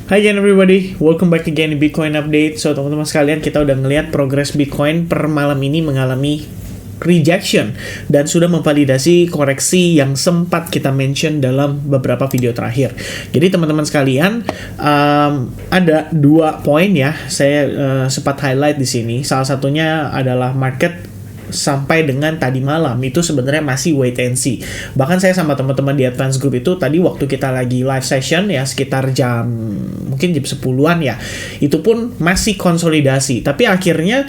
Hi again everybody, welcome back again di Bitcoin Update. So teman-teman sekalian, kita udah ngelihat progres Bitcoin per malam ini mengalami rejection dan sudah memvalidasi koreksi yang sempat kita mention dalam beberapa video terakhir. Jadi teman-teman sekalian, ada dua poin ya, saya sempat highlight di sini. Salah satunya adalah market sampai dengan tadi malam itu sebenarnya masih wait and see. Bahkan saya sama teman-teman di Advance Group itu tadi waktu kita lagi live session ya sekitar mungkin jam 10-an ya, itu pun masih konsolidasi. Tapi akhirnya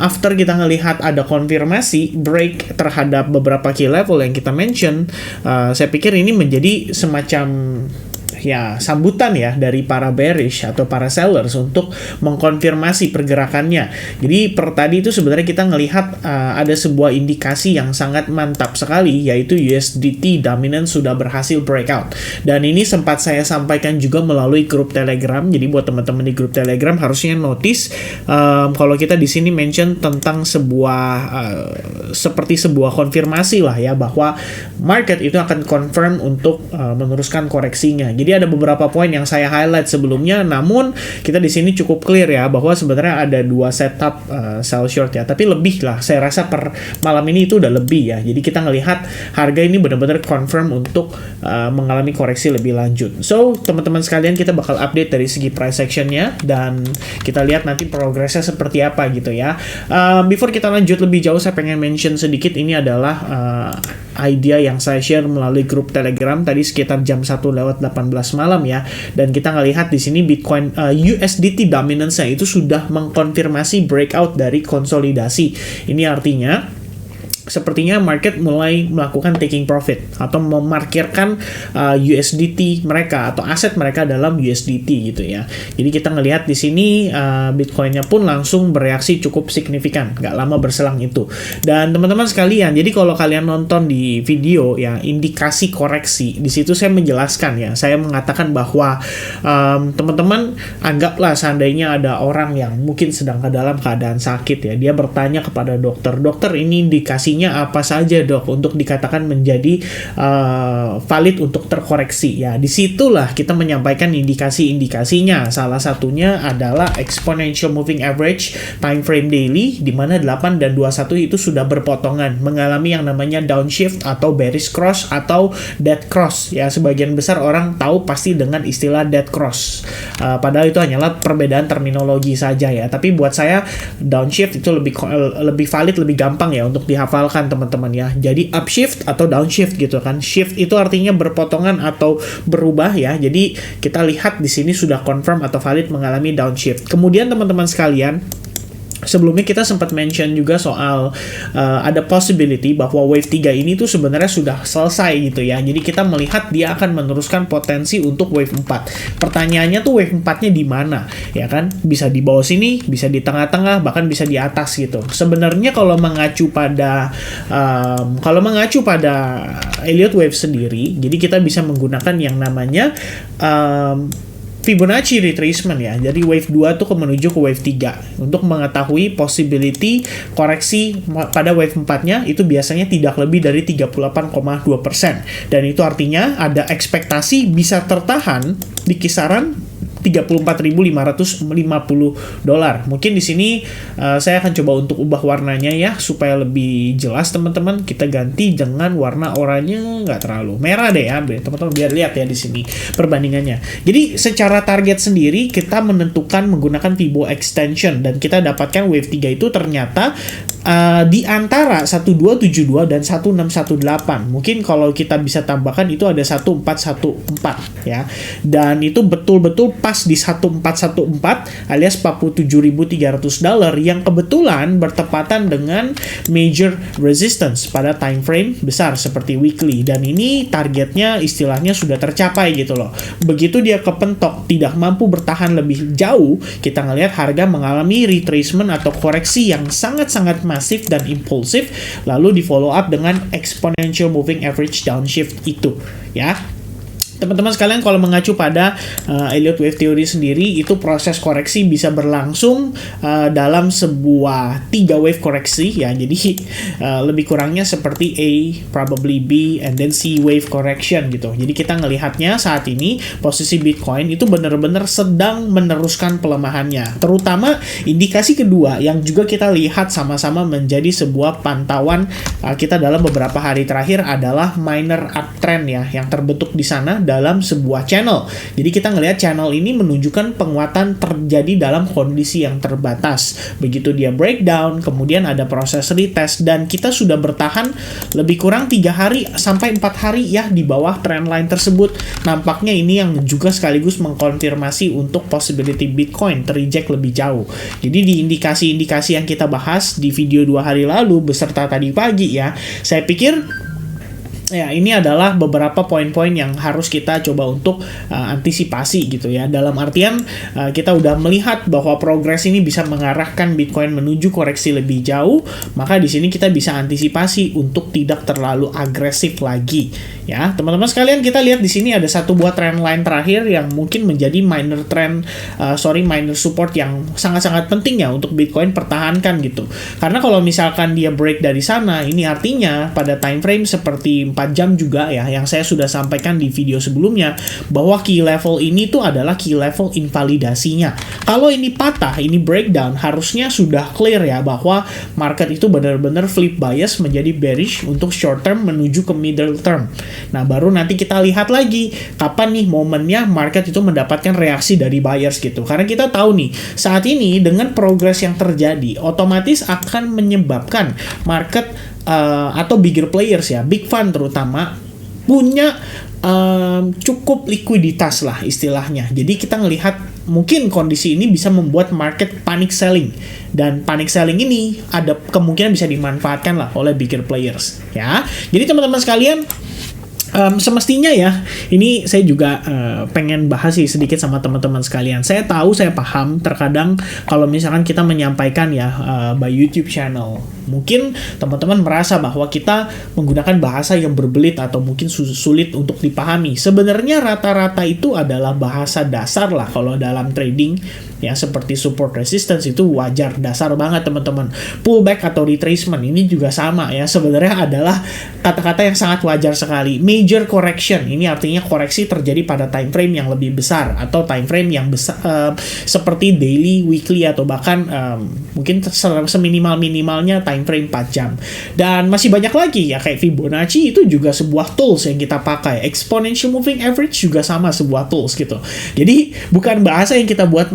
after kita ngelihat ada konfirmasi break terhadap beberapa key level yang kita mention, saya pikir ini menjadi semacam ya sambutan ya dari para bearish atau para sellers untuk mengkonfirmasi pergerakannya. Jadi per tadi itu sebenarnya kita ngelihat ada sebuah indikasi yang sangat mantap sekali, yaitu USDT dominance sudah berhasil breakout. Dan ini sempat saya sampaikan juga melalui grup Telegram. Jadi buat teman-teman di grup Telegram harusnya notice kalau kita di sini mention tentang seperti sebuah konfirmasi lah ya, bahwa market itu akan confirm untuk meneruskan koreksinya. Jadi ada beberapa poin yang saya highlight sebelumnya, namun kita di sini cukup clear ya bahwa sebenarnya ada dua setup sell short ya, tapi lebih lah, saya rasa per malam ini itu udah lebih ya. Jadi kita ngelihat harga ini benar-benar confirm untuk mengalami koreksi lebih lanjut. So teman-teman sekalian, kita bakal update dari segi price actionnya dan kita lihat nanti progresnya seperti apa gitu ya. Before kita lanjut lebih jauh, saya pengen mention sedikit, ini adalah idea yang saya share melalui grup Telegram tadi sekitar jam 1:18 malam ya, dan kita ngelihat di sini Bitcoin USDT dominance-nya itu sudah mengkonfirmasi breakout dari konsolidasi. Ini artinya sepertinya market mulai melakukan taking profit atau memarkirkan USDT mereka atau aset mereka dalam USDT gitu ya. Jadi kita ngelihat di sini Bitcoin-nya pun langsung bereaksi cukup signifikan, nggak lama berselang itu. Dan teman-teman sekalian, jadi kalau kalian nonton di video ya, indikasi koreksi di situ saya menjelaskan ya, saya mengatakan bahwa teman-teman anggaplah seandainya ada orang yang mungkin sedang dalam keadaan sakit ya, dia bertanya kepada dokter, ini indikasi apa saja dok untuk dikatakan menjadi valid untuk terkoreksi ya. Disitulah kita menyampaikan indikasi-indikasinya. Salah satunya adalah exponential moving average time frame daily, di mana 8 dan 21 itu sudah berpotongan mengalami yang namanya downshift atau bearish cross atau dead cross ya. Sebagian besar orang tahu pasti dengan istilah dead cross, padahal itu hanyalah perbedaan terminologi saja ya. Tapi buat saya downshift itu lebih valid, lebih gampang ya untuk dihafal teman-teman ya. Jadi upshift atau downshift gitu kan. Shift itu artinya berpotongan atau berubah ya. Jadi kita lihat di sini sudah confirm atau valid mengalami downshift. Kemudian teman-teman sekalian, sebelumnya kita sempat mention juga soal ada possibility bahwa wave 3 ini tuh sebenarnya sudah selesai gitu ya. Jadi kita melihat dia akan meneruskan potensi untuk wave 4. Pertanyaannya tuh wave 4-nya di mana? Ya kan? Bisa di bawah sini, bisa di tengah-tengah, bahkan bisa di atas gitu. Sebenarnya kalau mengacu pada Elliott Wave sendiri, jadi kita bisa menggunakan yang namanya Fibonacci retracement ya. Jadi wave 2 tuh menuju ke wave 3 untuk mengetahui possibility koreksi pada wave 4-nya itu biasanya tidak lebih dari 38,2%. Dan itu artinya ada ekspektasi bisa tertahan di kisaran $34.550. Mungkin di sini saya akan coba untuk ubah warnanya ya supaya lebih jelas teman-teman. Kita ganti dengan warna oranye, nggak terlalu merah deh ya, teman-teman, biar lihat ya di sini perbandingannya. Jadi secara target sendiri kita menentukan menggunakan Fibo extension dan kita dapatkan wave 3 itu ternyata di antara 1272 dan 1618. Mungkin kalau kita bisa tambahkan itu ada 1414 ya. Dan itu betul-betul pas di 1414 alias $47.300 yang kebetulan bertepatan dengan major resistance pada time frame besar seperti weekly, dan ini targetnya istilahnya sudah tercapai gitu loh. Begitu dia kepentok tidak mampu bertahan lebih jauh, kita ngelihat harga mengalami retracement atau koreksi yang sangat-sangat masif dan impulsif, lalu di follow up dengan exponential moving average downshift itu ya. teman-teman sekalian, kalau mengacu pada Elliott Wave Theory sendiri, itu proses koreksi bisa berlangsung dalam sebuah 3 wave koreksi ya. Jadi lebih kurangnya seperti A, probably B, and then C wave correction gitu. Jadi kita ngelihatnya saat ini posisi Bitcoin itu benar-benar sedang meneruskan pelemahannya. Terutama indikasi kedua yang juga kita lihat sama-sama menjadi sebuah pantauan kita dalam beberapa hari terakhir adalah minor uptrend ya, yang terbentuk di sana dalam sebuah channel. Jadi kita ngelihat channel ini menunjukkan penguatan terjadi dalam kondisi yang terbatas. Begitu dia breakdown, kemudian ada proses retest, dan kita sudah bertahan lebih kurang 3 hari sampai 4 hari ya di bawah trendline tersebut. Nampaknya ini yang juga sekaligus mengkonfirmasi untuk possibility Bitcoin tereject lebih jauh. Jadi di indikasi-indikasi yang kita bahas di video 2 hari lalu beserta tadi pagi ya, saya pikir ya, ini adalah beberapa poin-poin yang harus kita coba untuk antisipasi gitu ya. Dalam artian kita udah melihat bahwa progres ini bisa mengarahkan Bitcoin menuju koreksi lebih jauh, maka di sini kita bisa antisipasi untuk tidak terlalu agresif lagi. Ya, teman-teman sekalian, kita lihat di sini ada satu buah trend line terakhir yang mungkin menjadi minor support yang sangat-sangat penting ya untuk Bitcoin pertahankan gitu. Karena kalau misalkan dia break dari sana, ini artinya pada time frame seperti 4 jam juga ya, yang saya sudah sampaikan di video sebelumnya, bahwa key level ini tuh adalah key level invalidasinya. Kalau ini patah, ini breakdown, harusnya sudah clear ya bahwa market itu benar-benar flip bias menjadi bearish untuk short term menuju ke middle term. Nah, baru nanti kita lihat lagi kapan nih momennya market itu mendapatkan reaksi dari buyers gitu. Karena kita tahu nih, saat ini dengan progres yang terjadi, otomatis akan menyebabkan market atau bigger players ya, big fund terutama, punya cukup likuiditas lah istilahnya. Jadi kita ngelihat mungkin kondisi ini bisa membuat market panic selling, dan panic selling ini ada kemungkinan bisa dimanfaatkan lah oleh bigger players ya. Jadi teman-teman sekalian, semestinya ya, ini saya juga pengen bahas sih sedikit sama teman-teman sekalian. Saya tahu, saya paham terkadang kalau misalkan kita menyampaikan ya by YouTube channel, mungkin teman-teman merasa bahwa kita menggunakan bahasa yang berbelit atau mungkin sulit untuk dipahami. Sebenarnya rata-rata itu adalah bahasa dasar lah kalau dalam trading ya, seperti support resistance itu wajar, dasar banget teman-teman. Pullback atau retracement ini juga sama ya, sebenarnya adalah kata-kata yang sangat wajar sekali. Major correction ini artinya koreksi terjadi pada time frame yang lebih besar atau time frame yang besar, seperti daily, weekly, atau bahkan mungkin seminimal-minimalnya time frame 4 jam. Dan masih banyak lagi ya, kayak Fibonacci itu juga sebuah tools yang kita pakai. Exponential moving average juga sama, sebuah tools gitu. Jadi bukan bahasa yang kita buat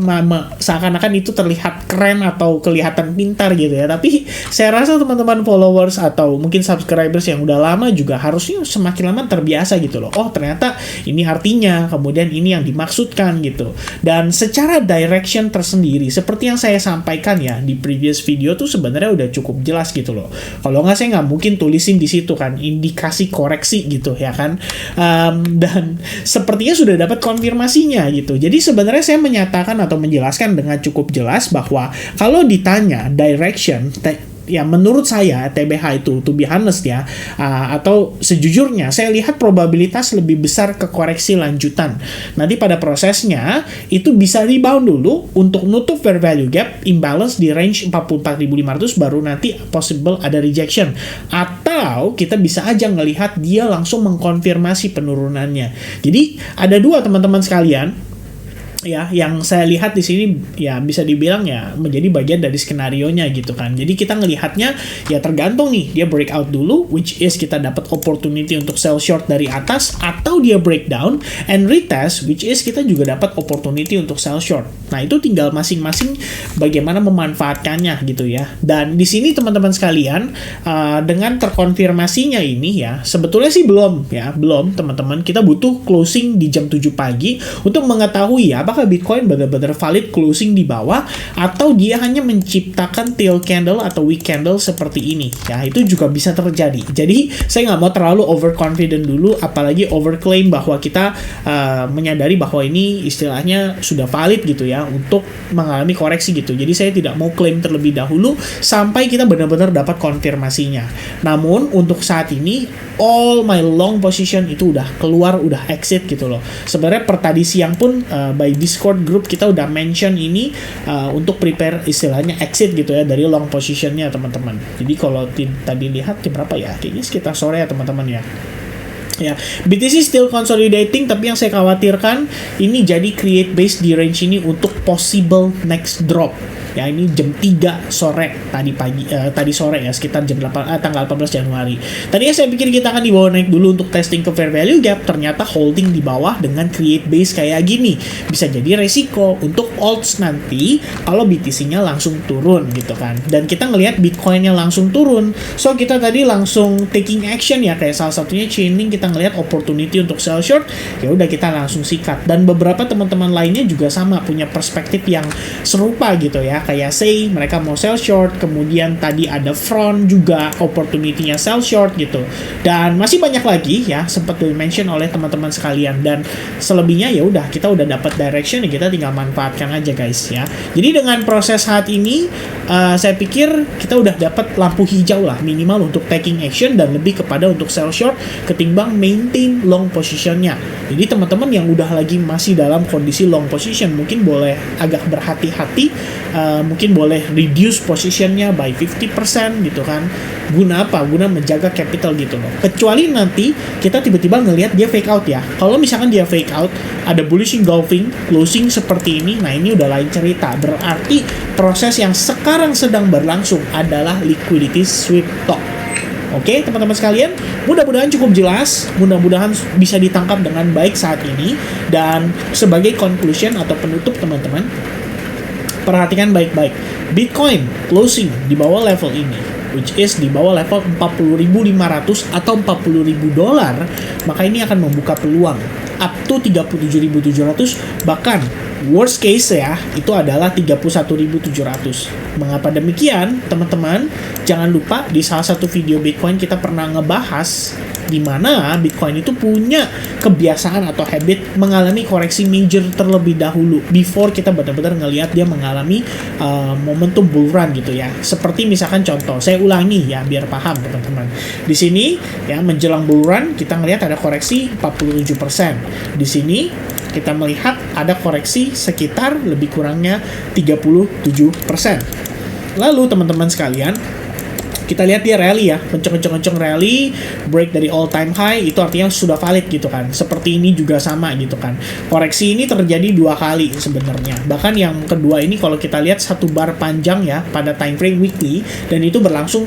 seakan-akan itu terlihat keren atau kelihatan pintar gitu ya. Tapi saya rasa teman-teman followers atau mungkin subscribers yang udah lama juga harusnya semakin lama terbiasa gitu loh. Oh, ternyata ini artinya, kemudian ini yang dimaksudkan gitu. Dan secara direction tersendiri, seperti yang saya sampaikan ya di previous video tuh sebenarnya udah cukup jelas gitu loh. Kalau nggak, saya nggak mungkin tulisin di situ kan indikasi koreksi gitu ya kan. Dan sepertinya sudah dapat konfirmasinya gitu. Jadi sebenarnya saya menyatakan atau menjelaskan dengan cukup jelas bahwa kalau ditanya direction, ya menurut saya TBH itu, to be honest ya, atau sejujurnya saya lihat probabilitas lebih besar ke koreksi lanjutan. Nanti pada prosesnya itu bisa rebound dulu untuk nutup fair value gap imbalance di range 44.500, baru nanti possible ada rejection. Atau kita bisa aja ngelihat dia langsung mengkonfirmasi penurunannya. Jadi ada dua teman-teman sekalian ya, yang saya lihat di sini ya bisa dibilang ya menjadi bagian dari skenarionya gitu kan. Jadi kita ngelihatnya ya tergantung nih, dia breakout dulu, which is kita dapat opportunity untuk sell short dari atas, atau dia breakdown and retest, which is kita juga dapat opportunity untuk sell short. Nah, itu tinggal masing-masing bagaimana memanfaatkannya gitu ya. Dan di sini teman-teman sekalian, dengan terkonfirmasinya ini ya, sebetulnya sih belum teman-teman, kita butuh closing di jam 7 pagi untuk mengetahui ya apakah Bitcoin benar-benar valid closing di bawah atau dia hanya menciptakan tail candle atau wick candle seperti ini. Ya, itu juga bisa terjadi. Jadi, saya nggak mau terlalu overconfident dulu, apalagi overclaim bahwa kita menyadari bahwa ini istilahnya sudah valid gitu ya untuk mengalami koreksi gitu. Jadi, saya tidak mau klaim terlebih dahulu sampai kita benar-benar dapat konfirmasinya. Namun, untuk saat ini, all my long position itu udah keluar, udah exit gitu loh. Sebenarnya per tadi siang pun by Discord group kita udah mention ini untuk prepare istilahnya exit gitu ya dari long positionnya teman-teman. Jadi kalau tadi lihat jam berapa ya? Kayaknya sekitar sore ya teman-teman ya. Ya, BTC still consolidating, tapi yang saya khawatirkan ini jadi create base di range ini untuk possible next drop. Ya, ini jam 3 sore tadi sore ya, sekitar jam 8 tanggal 18 Januari. Tadinya saya pikir kita akan dibawa naik dulu untuk testing ke fair value gap, ternyata holding di bawah dengan create base kayak gini. Bisa jadi resiko untuk alts nanti kalau BTC-nya langsung turun gitu kan. Dan kita ngelihat Bitcoin-nya langsung turun. So kita tadi langsung taking action ya, kayak salah satunya Chainlink kita ngelihat opportunity untuk sell short, ya udah kita langsung sikat. Dan beberapa teman-teman lainnya juga sama punya perspektif yang serupa gitu ya. Kayak Say, mereka mau sell short, kemudian tadi ada Front juga opportunity-nya sell short gitu. Dan masih banyak lagi ya, sempat di-mention oleh teman-teman sekalian. Dan selebihnya ya udah, kita udah dapat direction ya, kita tinggal manfaatkan aja guys ya. Jadi dengan proses saat ini, saya pikir kita udah dapat lampu hijau lah minimal untuk taking action dan lebih kepada untuk sell short ketimbang maintain long positionnya. Jadi teman-teman yang udah lagi masih dalam kondisi long position mungkin boleh agak berhati-hati, mungkin boleh reduce positionnya by 50% gitu kan. Guna apa? Guna menjaga capital gitu loh. Kecuali nanti kita tiba-tiba ngelihat dia fake out ya. Kalau misalkan dia fake out, ada bullish engulfing, closing seperti ini, nah ini udah lain cerita. Berarti proses yang sekarang sedang berlangsung adalah liquidity sweep talk. Oke, teman-teman sekalian, mudah-mudahan cukup jelas, mudah-mudahan bisa ditangkap dengan baik saat ini. Dan sebagai conclusion atau penutup teman-teman, perhatikan baik-baik. Bitcoin closing di bawah level ini, which is di bawah level 40.500 atau $40.000, maka ini akan membuka peluang up to 37.700, bahkan worst case ya, itu adalah 31.700. Mengapa demikian, teman-teman? Jangan lupa di salah satu video Bitcoin kita pernah ngebahas di mana Bitcoin itu punya kebiasaan atau habit mengalami koreksi major terlebih dahulu before kita benar-benar ngelihat dia mengalami momentum bull run gitu ya. Seperti misalkan contoh, saya ulangi ya biar paham teman-teman. Di sini ya menjelang bull run kita ngelihat ada koreksi 47%. Di sini kita melihat ada koreksi sekitar lebih kurangnya 37%. Lalu teman-teman sekalian, kita lihat dia rally ya, kenceng-kenceng rally, break dari all time high, itu artinya sudah valid gitu kan. Seperti ini juga sama gitu kan. Koreksi ini terjadi 2 kali sebenarnya. Bahkan yang kedua ini kalau kita lihat satu bar panjang ya pada time frame weekly, dan itu berlangsung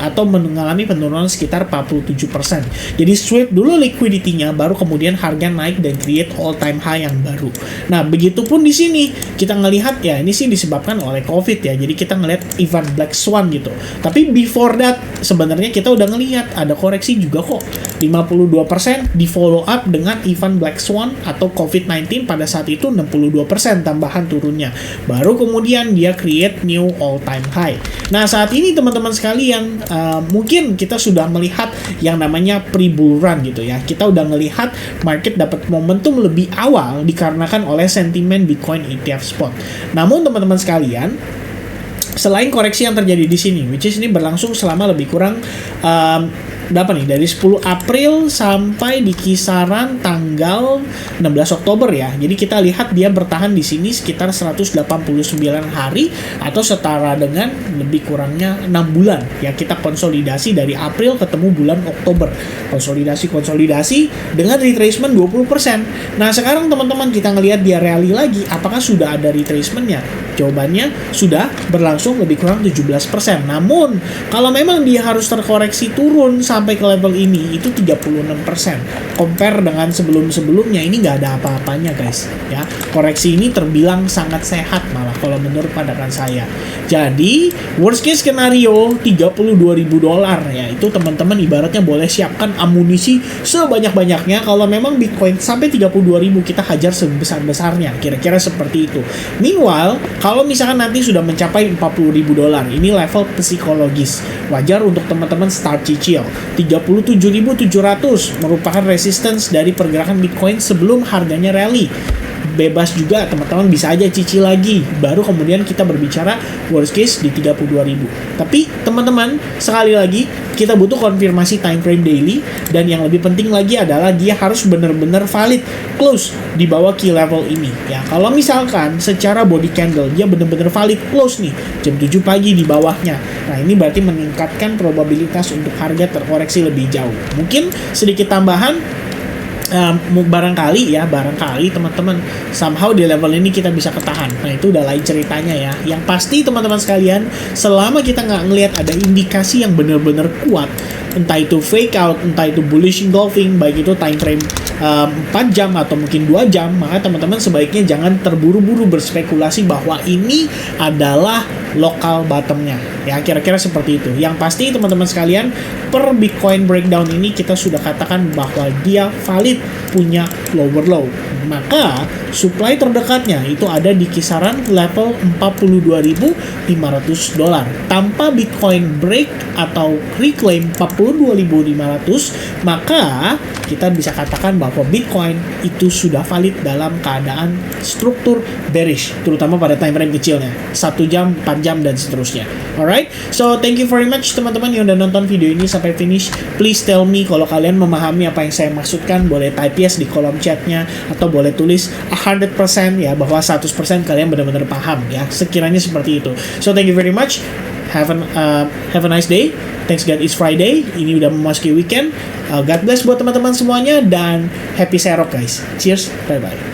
atau mengalami penurunan sekitar 47%. Jadi sweep dulu liquidity-nya, baru kemudian harga naik dan create all time high yang baru. Nah, begitupun di sini kita ngelihat ya, ini sih disebabkan oleh COVID ya. Jadi kita ngelihat event black swan gitu. Tapi before that sebenarnya kita udah ngelihat ada koreksi juga kok, 52% di follow up dengan event black swan atau COVID-19 pada saat itu 62% tambahan turunnya, baru kemudian dia create new all time high. Nah saat ini teman-teman sekalian, mungkin kita sudah melihat yang namanya pre-bull run gitu ya. Kita udah ngelihat market dapat momentum lebih awal dikarenakan oleh sentimen Bitcoin ETF spot. Namun teman-teman sekalian, selain koreksi yang terjadi di sini, which is ini berlangsung selama lebih kurang berapa nih, dari 10 April sampai di kisaran tanggal 16 Oktober ya. Jadi kita lihat dia bertahan di sini sekitar 189 hari atau setara dengan lebih kurangnya 6 bulan ya. Kita konsolidasi dari April ketemu bulan Oktober, konsolidasi dengan retracement 20%. Nah sekarang teman-teman kita ngelihat dia rally lagi, apakah sudah ada retracementnya? Jawabannya sudah berlangsung lebih kurang 17%. Namun, kalau memang dia harus terkoreksi turun sampai ke level ini, itu 36%. Compare dengan sebelum-sebelumnya, ini nggak ada apa-apanya guys. Ya, koreksi ini terbilang sangat sehat malah kalau menurut pandangan saya. Jadi, worst case skenario $32.000 ya. Itu teman-teman ibaratnya boleh siapkan amunisi sebanyak-banyaknya. Kalau memang Bitcoin sampai 32.000, kita hajar sebesar-besarnya. Kira-kira seperti itu. Meanwhile, kalau misalkan nanti sudah mencapai $40.000, ini level psikologis. Wajar untuk teman-teman start cicil. 37.700 merupakan resistance dari pergerakan Bitcoin sebelum harganya rally. Bebas juga teman-teman, bisa aja cicil lagi, baru kemudian kita berbicara worst case di 32.000. Tapi teman-teman, sekali lagi kita butuh konfirmasi time frame daily, dan yang lebih penting lagi adalah dia harus benar-benar valid close di bawah key level ini ya. Kalau misalkan secara body candle dia benar-benar valid close nih jam 7 pagi di bawahnya, nah ini berarti meningkatkan probabilitas untuk harga terkoreksi lebih jauh. Mungkin sedikit tambahan, barangkali teman-teman somehow di level ini kita bisa ketahan. Nah itu udah lain ceritanya ya. Yang pasti teman-teman sekalian, selama kita nggak ngelihat ada indikasi yang benar-benar kuat, entah itu fake out, entah itu bullish engulfing, baik itu time frame 4 jam atau mungkin 2 jam, maka teman-teman sebaiknya jangan terburu-buru berspekulasi bahwa ini adalah local bottomnya ya, kira-kira seperti itu. Yang pasti teman-teman sekalian, per Bitcoin breakdown ini kita sudah katakan bahwa dia valid punya lower low, maka supply terdekatnya itu ada di kisaran level $42.500. Tanpa Bitcoin break atau reclaim 42.500, maka kita bisa katakan bahwa Bitcoin itu sudah valid dalam keadaan struktur bearish, terutama pada time frame kecilnya 1 jam, 4 jam, dan seterusnya. Alright, so thank you very much teman-teman yang udah nonton video ini sampai finish. Please tell me kalau kalian memahami apa yang saya maksudkan. Boleh type yes di kolom chatnya, atau boleh tulis 100% ya, bahwa 100% kalian benar-benar paham ya, sekiranya seperti itu. So thank you very much. Have a nice day. Thanks God it's Friday. Ini udah memasuki weekend. God bless buat teman-teman semuanya, dan happy serok guys. Cheers. Bye bye.